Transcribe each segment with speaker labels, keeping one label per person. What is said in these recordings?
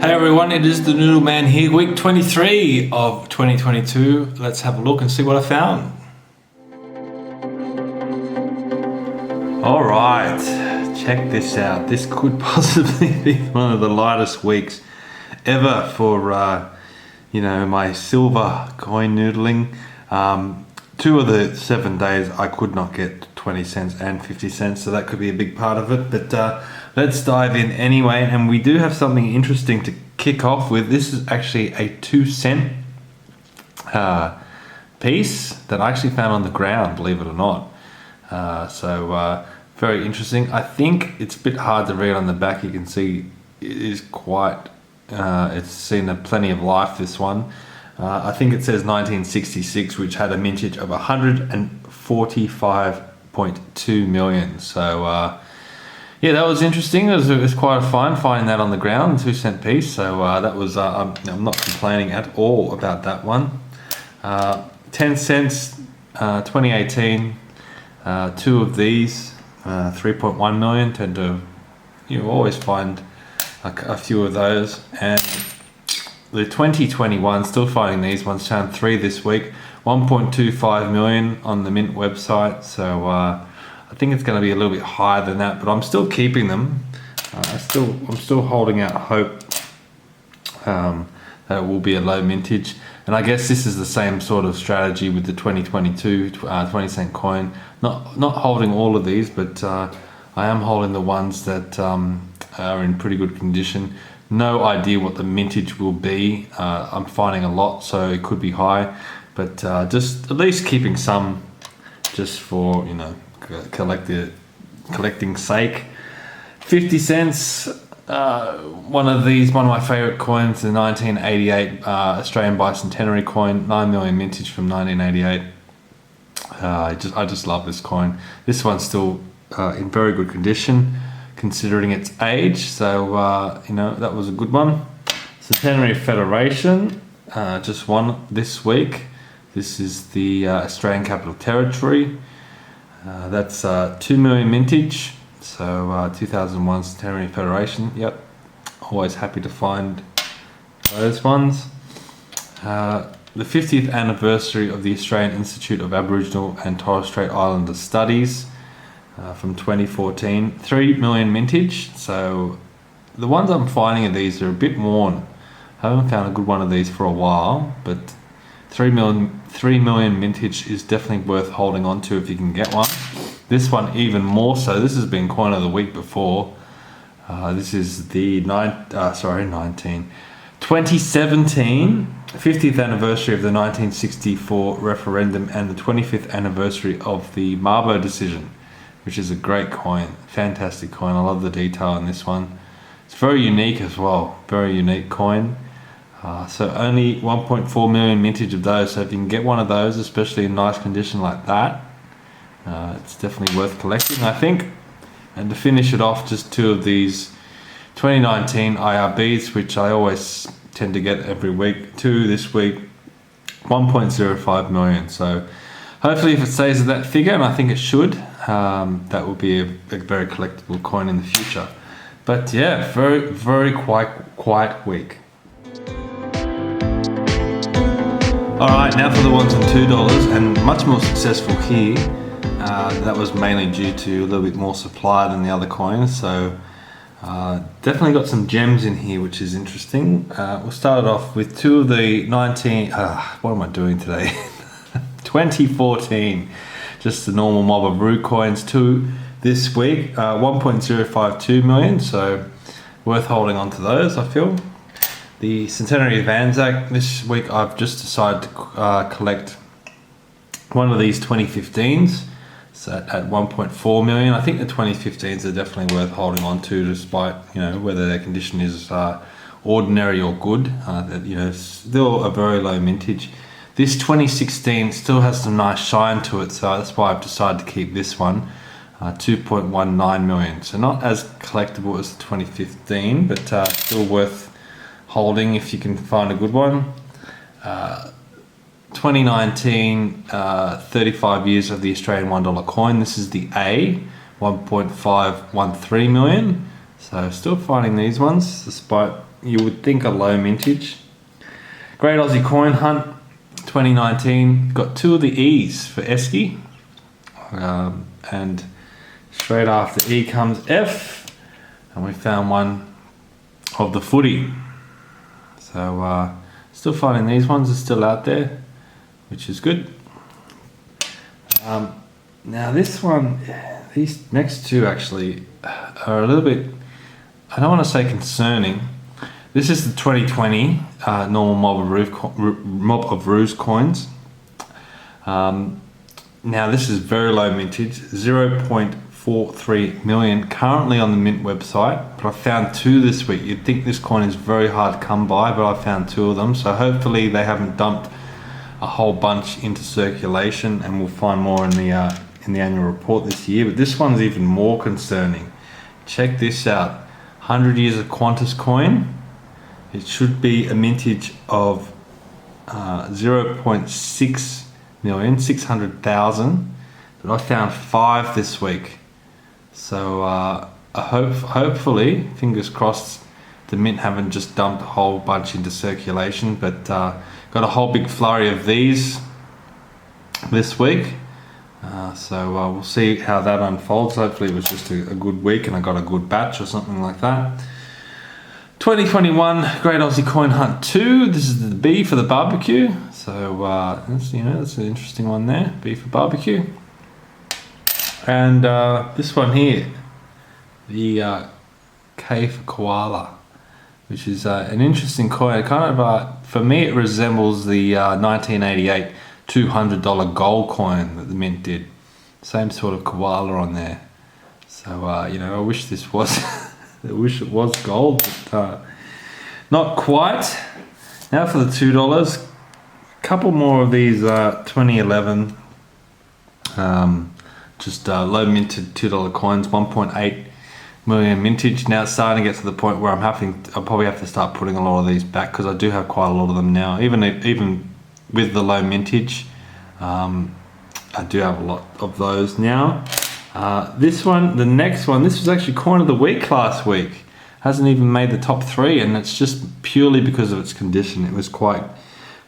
Speaker 1: Hey everyone, it is the Noodle Man here, week 23 of 2022. Let's have a look and see what I found. Alright, check this out. This could possibly be one of the lightest weeks ever for, my silver coin noodling. 2 of the 7 days I could not get 20 cents and 50 cents, so that could be a big part of it. But let's dive in anyway, and we do have something interesting to kick off with. This is actually a 2-cent piece that I actually found on the ground, believe it or not. Very interesting. I think it's a bit hard to read on the back. You can see it is quite, it's seen plenty of life, this one. I think it says 1966, which had a mintage of 145.2 million. So yeah, that was interesting. It was quite a find finding that on the ground, 2-cent piece. So that was, I'm not complaining at all about that one. 10 cents, 2018, 2 of these, 3.1 million. Tend to, you always find a few of those. And the 2021, still finding these ones, found 3 this week, 1.25 million on the Mint website. So I think it's going to be a little bit higher than that, but I'm still keeping them. I'm still holding out hope that it will be a low mintage. And I guess this is the same sort of strategy with the 2022 20-cent coin. Not holding all of these, but I am holding the ones that are in pretty good condition. No idea what the mintage will be. I'm finding a lot, so it could be high, but just at least keeping some, just for collecting sake. 50 cents. One of my favorite coins, the 1988 Australian bicentenary coin, 9 million mintage from 1988. I just love this coin. This one's still in very good condition considering its age, so that was a good one. Centenary Federation, just one this week. This is the Australian Capital Territory. That's 2 million mintage, so 2001 Centenary Federation. Yep, always happy to find those ones. The 50th anniversary of the Australian Institute of Aboriginal and Torres Strait Islander Studies, from 2014, 3 million mintage. So the ones I'm finding of these are a bit worn. I haven't found a good one of these for a while, but 3 million mintage is definitely worth holding on to if you can get one. This one even more so. This has been coin of the week before. This is the 2017 50th anniversary of the 1964 referendum and the 25th anniversary of the Mabo decision, which is a great coin, fantastic coin. I love the detail in this one. It's very unique as well, very unique coin. So only 1.4 million mintage of those. So if you can get one of those, especially in nice condition like that, it's definitely worth collecting, I think. And to finish it off, just 2 of these 2019 IRBs, which I always tend to get every week. 2 this week, 1.05 million. So hopefully if it stays at that figure, and I think it should, that will be a very collectible coin in the future. But yeah, very, very quiet week. Alright, now for the ones on $2, and much more successful here. That was mainly due to a little bit more supply than the other coins, so definitely got some gems in here, which is interesting. We'll start it off with 2 of the 2014, just the normal mob of root coins. 2 this week, 1.052 million, so worth holding on to those, I feel. The Centenary of Anzac, this week I've just decided to collect one of these 2015s, so at 1.4 million. I think the 2015s are definitely worth holding on to, despite whether their condition is ordinary or good. Still a very low mintage. This 2016 still has some nice shine to it, so that's why I've decided to keep this one. 2.19 million, so not as collectible as the 2015, but still worth holding if you can find a good one. 2019, 35 years of the Australian $1 coin. This is the A, 1.513 million. So still finding these ones, despite you would think a low mintage. Great Aussie Coin Hunt 2019. Got 2 of the E's for Esky. And straight after E comes F. And we found one of the footy. So still finding these ones are still out there, which is good. Now this one, these next 2 actually are a little bit, I don't want to say concerning. This is the 2020 normal Mob of Ruse coins. Now this is very low mintage, 0.43 million currently on the Mint website, but I found 2 this week. You'd think this coin is very hard to come by, but I found 2 of them. So hopefully they haven't dumped a whole bunch into circulation, and we'll find more in the annual report this year. But this one's even more concerning. Check this out, 100 years of Qantas coin. It should be a mintage of 0.6 million, 600,000, but I found 5 this week. So hopefully, fingers crossed, the Mint haven't just dumped a whole bunch into circulation, but got a whole big flurry of these this week. So we'll see how that unfolds. Hopefully it was just a good week and I got a good batch or something like that. 2021 Great Aussie Coin Hunt 2. This is the B for the barbecue. So that's an interesting one there. B for barbecue. And this one here, the K for koala, which is an interesting coin. Kind of for me it resembles the 1988 $200 gold coin that the Mint did. Same sort of koala on there. So I wish this was I wish it was gold, but not quite. Now for the $2, a couple more of these 2011 just low minted $2 coins, 1.8 million mintage. Now it's starting to get to the point where I'll probably have to start putting a lot of these back, because I do have quite a lot of them now. Even with the low mintage, I do have a lot of those now. This one, the next one, this was actually coin of the week last week. Hasn't even made the top 3, and it's just purely because of its condition. It was quite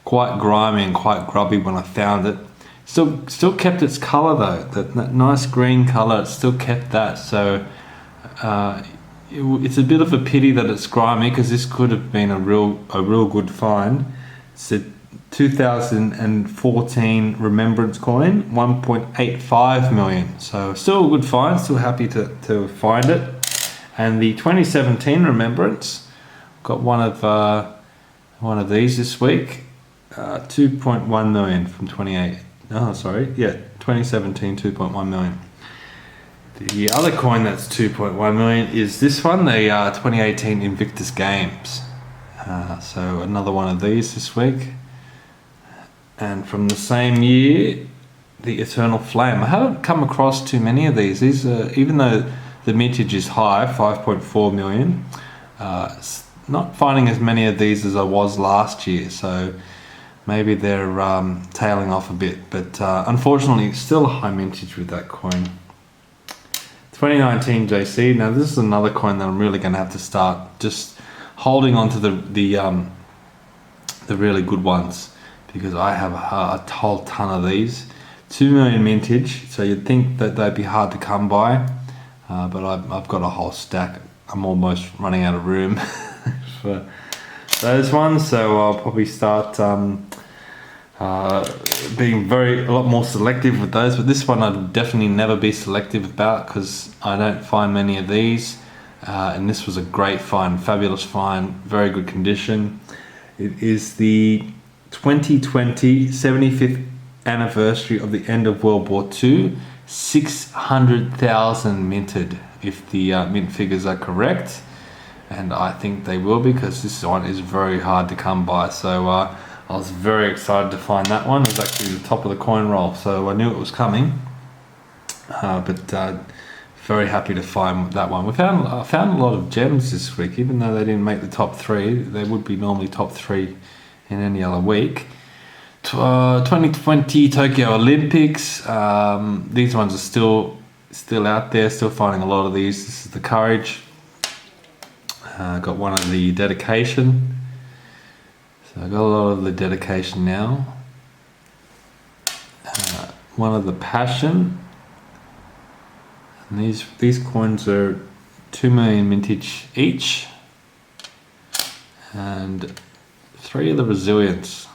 Speaker 1: grimy and quite grubby when I found it. Still kept its color though, that nice green color. It still kept that. So it's a bit of a pity that it's grimy, because this could have been a real good find. It's a 2014 remembrance coin, 1.85 million. So still a good find. Still happy to find it. And the 2017 remembrance, got one of these this week, 2.1 million from 2017, 2.1 million. The other coin that's 2.1 million is this one, the 2018 Invictus Games. So another one of these this week. And from the same year, the Eternal Flame. I haven't come across too many of these. These are, even though the mintage is high, 5.4 million, not finding as many of these as I was last year. So maybe they're tailing off a bit. But unfortunately, it's still a high mintage with that coin. 2019 JC. Now this is another coin that I'm really going to have to start just holding on to the really good ones, because I have a whole ton of these. 2 million mintage, so you'd think that they'd be hard to come by, but I've got a whole stack. I'm almost running out of room for those ones, so I'll probably start being a lot more selective with those. But this one I'd definitely never be selective about, because I don't find many of these, and this was a great find, fabulous find, very good condition. It is the 2020 75th anniversary of the end of World War II, 600,000 minted, if the mint figures are correct, and I think they will, because this one is very hard to come by. So I was very excited to find that one. It was actually the top of the coin roll, so I knew it was coming, but very happy to find that one. I found a lot of gems this week, even though they didn't make the top 3. They would be normally top 3 in any other week. 2020 Tokyo Olympics. These ones are still out there. Still finding a lot of these. This is the Courage. Got one of the dedication. So I got a lot of the dedication now. One of the passion. And these coins are 2 million mintage each. And 3 of the resilience.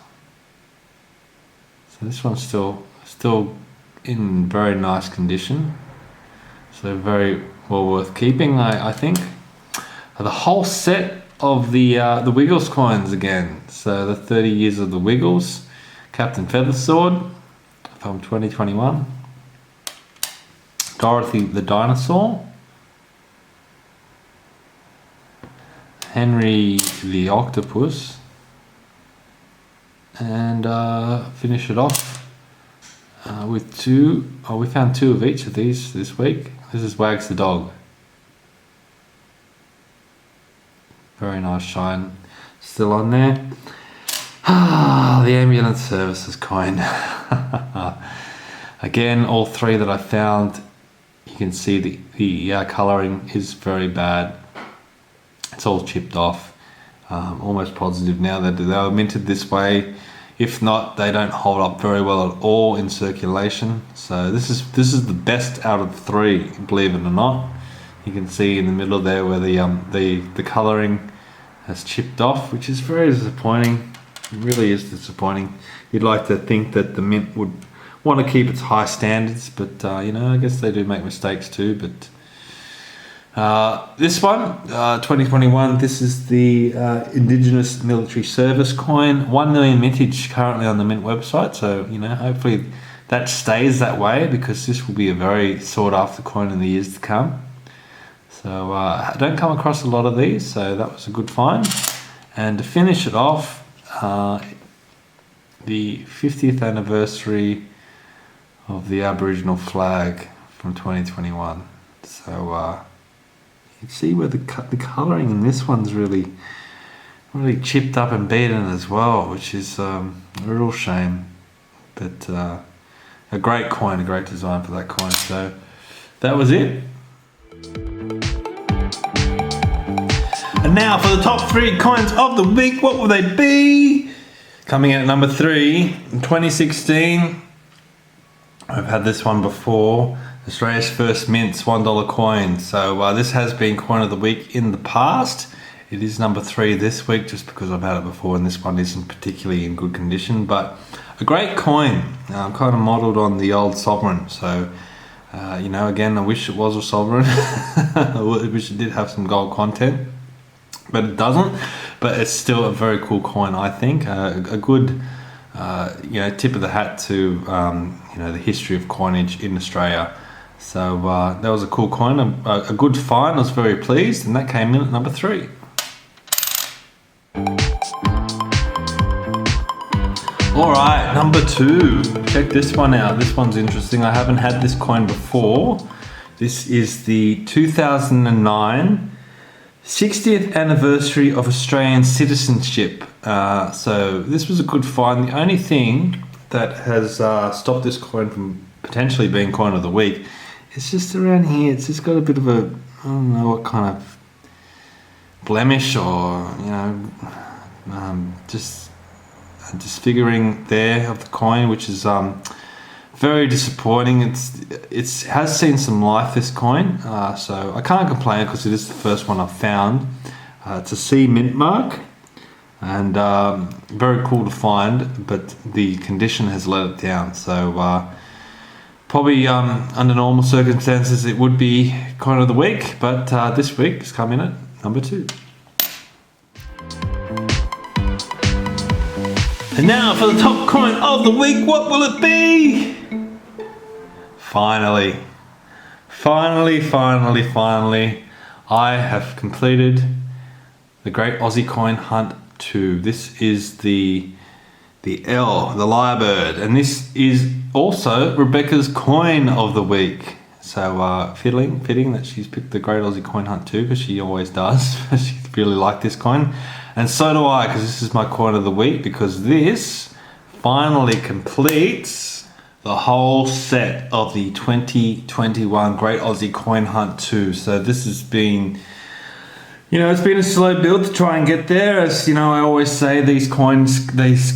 Speaker 1: So this one's still in very nice condition. So very well worth keeping, I think. The whole set of the Wiggles coins again. So the 30 years of the Wiggles, Captain Feathersword from 2021, Dorothy the Dinosaur, Henry the Octopus, and finish it off with 2. Oh, we found 2 of each of these this week. This is Wags the Dog. Very nice shine still on there. The ambulance services coin. Again, all 3 that I found, you can see the colouring is very bad. It's all chipped off. Almost positive now that they were minted this way. If not, they don't hold up very well at all in circulation. So this is the best out of 3, believe it or not. You can see in the middle there where the colouring has chipped off, which is very disappointing. It really is disappointing. You'd like to think that the mint would want to keep its high standards, but you know, I guess they do make mistakes too. But this one, 2021, this is the Indigenous Military Service coin, 1 million mintage currently on the Mint website. So you know, hopefully that stays that way, because this will be a very sought after coin in the years to come. So I don't come across a lot of these, so that was a good find. And to finish it off, the 50th anniversary of the Aboriginal flag from 2021. So you can see where the colouring in this one's really chipped up and beaten as well, which is a real shame. But a great coin, a great design for that coin. So that was it. And now for the top 3 coins of the week, what will they be? Coming in at number 3, in 2016, I've had this one before, Australia's first mints $1 coin. So this has been coin of the week in the past. It is number 3 this week, just because I've had it before and this one isn't particularly in good condition, but a great coin, kind of modelled on the old sovereign. So you know, again, I wish it was a sovereign. I wish it did have some gold content, but it doesn't. But it's still a very cool coin, I think. A good, you know, tip of the hat to you know, the history of coinage in Australia. So that was a cool coin, a good find. I was very pleased, and that came in at number 3. All right, number 2. Check this one out. This one's interesting. I haven't had this coin before. This is the 2009 60th anniversary of Australian citizenship. So this was a good find. The only thing that has stopped this coin from potentially being coin of the week is just around here. It's just got a bit of a, I don't know what kind of blemish, or you know, just a disfiguring there of the coin, which is very disappointing. It has seen some life, this coin, so I can't complain because it is the first one I've found. It's a C mint mark, and very cool to find, but the condition has let it down. So probably under normal circumstances it would be coin of the week, but this week it's come in at number 2. And now for the top coin of the week, what will it be? Finally, I have completed the Great Aussie Coin Hunt 2. This is the L, the lyrebird, and this is also Rebecca's coin of the week. So fitting that she's picked the Great Aussie Coin Hunt 2, because she always does. She really liked this coin, and so do I, because this is my coin of the week, because this finally completes the whole set of the 2021 Great Aussie Coin Hunt 2. So this has been You know, it's been a slow build to try and get there. As you know, I always say, these coin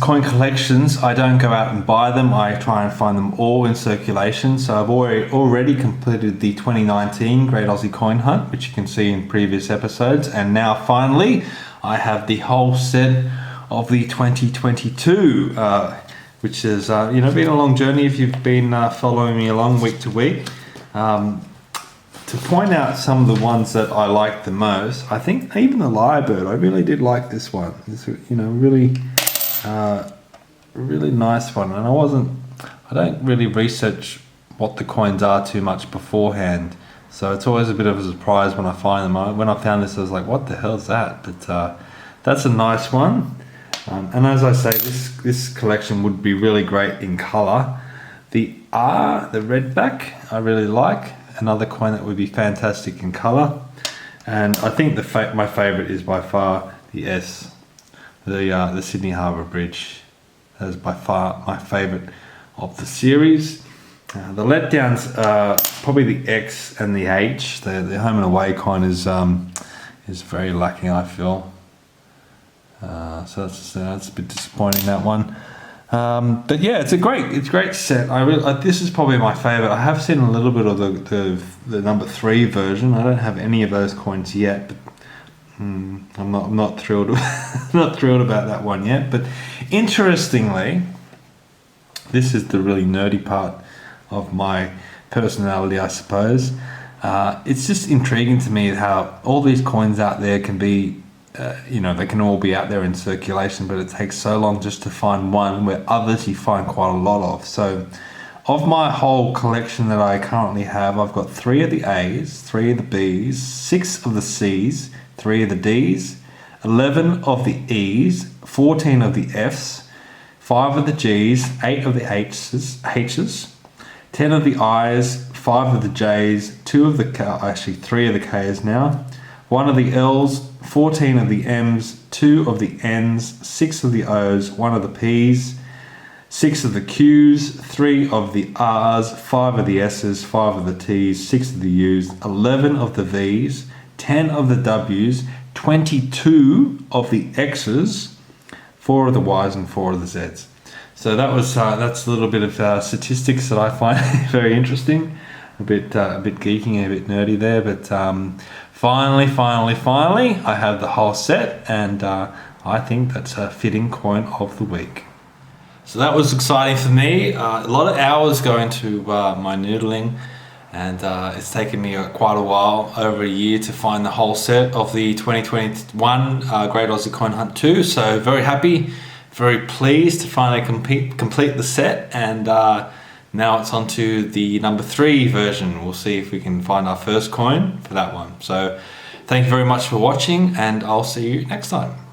Speaker 1: collections, I don't go out and buy them. I try and find them all in circulation. So I've already completed the 2019 Great Aussie Coin Hunt, which you can see in previous episodes. And now finally, I have the whole set of the 2022, which has you know, been a long journey if you've been following me along week to week. To point out some of the ones that I like the most, I think even the Lyrebird, I really did like this one. It's, you know, really nice one. And I don't really research what the coins are too much beforehand. So it's always a bit of a surprise when I find them. When I found this, I was like, what the hell is that? But that's a nice one. And as I say, this collection would be really great in color. The redback, I really like. Another coin that would be fantastic in color. And I think my favorite is by far the S, the Sydney Harbour Bridge. That is by far my favorite of the series. The letdowns are probably the X and the H. The home and away coin is very lacking, I feel. So that's a bit disappointing, that one. But yeah, it's a great set. This is probably my favorite. I have seen a little bit of the number 3 version. I don't have any of those coins yet, but I'm not thrilled not thrilled about that one yet. But interestingly, this is the really nerdy part of my personality, I suppose. It's just intriguing to me how all these coins out there can be, you know, they can all be out there in circulation, but it takes so long just to find one, where others you find quite a lot of. So of my whole collection that I currently have, I've got 3 of the A's, 3 of the B's, 6 of the C's, 3 of the D's, 11 of the E's, 14 of the F's, 5 of the G's, 8 of the H's, 10 of the I's, 5 of the J's, 3 of the K's now, 1 of the L's, 14 of the M's, 2 of the N's, 6 of the O's, 1 of the P's, 6 of the Q's, 3 of the R's, 5 of the S's, 5 of the T's, 6 of the U's, 11 of the V's, 10 of the W's, 22 of the X's, 4 of the Y's and 4 of the Z's. So that's a little bit of statistics that I find very interesting. A bit geeky and a bit nerdy there, but finally, I have the whole set, and I think that's a fitting coin of the week. So that was exciting for me. A lot of hours going to my noodling, and it's taken me quite a while, over a year, to find the whole set of the 2021 Great Aussie Coin Hunt 2. So very happy, very pleased to finally complete the set, and now it's on to the number 3 version. We'll see if we can find our first coin for that one. So thank you very much for watching, and I'll see you next time.